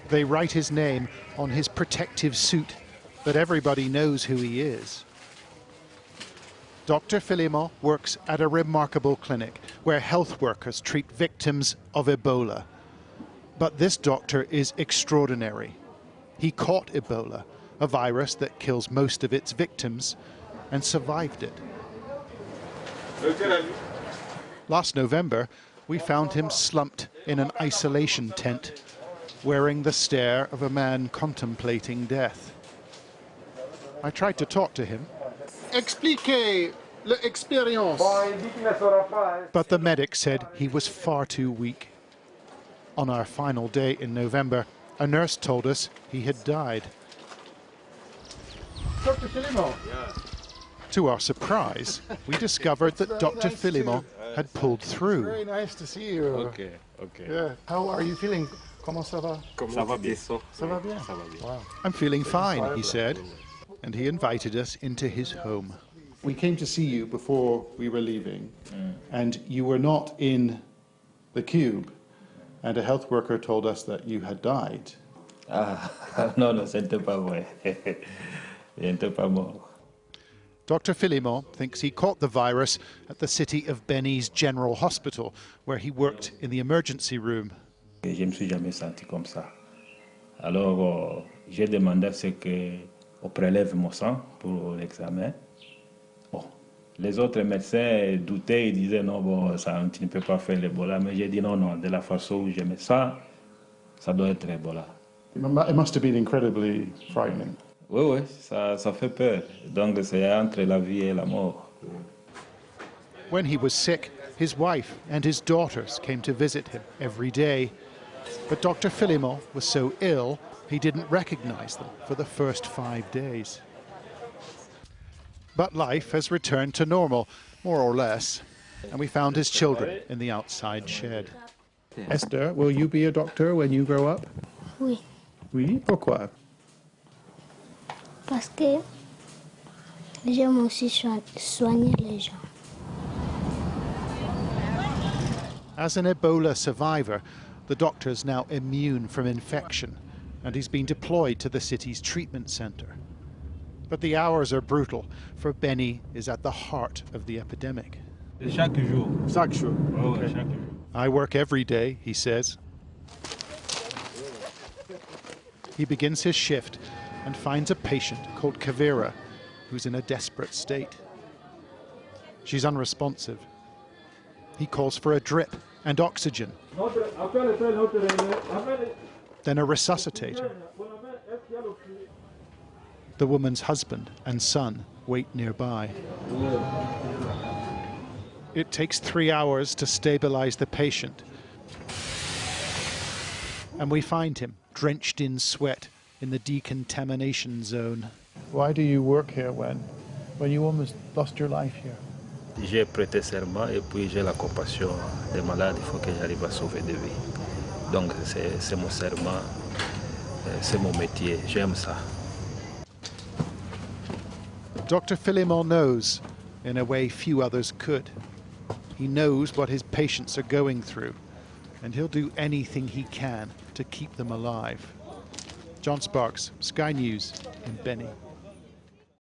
They write his name on his protective suit, but everybody knows who he is. Dr. Philemon works at a remarkable clinic where health workers treat victims of Ebola. But this doctor is extraordinary. He caught Ebola, a virus that kills most of its victims, and survived it. Last November, we found him slumped in an isolation tent, wearing the stare of a man contemplating death. I tried to talk to him. Expliquez l'expérience. But the medic said he was far too weak. On our final day in November, a nurse told us he had died. Dr. Philemon. Yeah. To our surprise, we discovered that Dr. Philemon had pulled through. Very nice to see you. Okay, okay. Yeah. How are you feeling? Comment ça va? Ça va bien. Ça va bien? Ça va bien. Wow. I'm feeling fine, he said, and he invited us into his home. We came to see you before we were leaving, and you were not in the cube, and a health worker told us that you had died. Non, c'était pas vrai. J'étais pas mort. Dr. Philemon thinks he caught the virus at the city of Beni's General Hospital, where he worked in the emergency room. Je me suis jamais senti comme ça. Alors, j'ai demandé à ce qu'on prélève mon sang pour l'examen. Bon, les autres médecins doutaient, ils disaient non, bon, ça, tu ne peux pas faire l'Ebola. Mais j'ai dit non, non, de la façon où je me sens, ça doit être Ebola. It must have been incredibly frightening. Oui, oui, ça fait peur. Donc c'est entre la vie et la mort. When he was sick, his wife and his daughters came to visit him every day. But Dr. Philemon was so ill, he didn't recognize them for the first 5 days. But life has returned to normal, more or less, and we found his children in the outside shed. Esther, will you be a doctor when you grow up? Oui, Oui, pourquoi? parce que j'aime aussi soigner les gens. As an Ebola survivor, the doctor's now immune from infection, and he's been deployed to the city's treatment center. But the hours are brutal, for Beni is at the heart of the epidemic. Chaque jour. Chaque jour. Okay. Chaque jour. I work every day, he says. He begins his shift and finds a patient called Kavira, who's in a desperate state. She's unresponsive. He calls for a drip and oxygen, then a resuscitator. The woman's husband and son wait nearby. It takes 3 hours to stabilize the patient. And we find him drenched in sweat in the decontamination zone. Why do you work here when you almost lost your life here? J'ai prêté serment et puis j'ai la compassion des malades. Il faut que j'arrive à sauver des vies. Donc c'est mon serment, c'est mon métier. J'aime ça. Dr. Philemon knows, in a way few others could. He knows what his patients are going through, and he'll do anything he can to keep them alive. John Sparks, Sky News in Beni.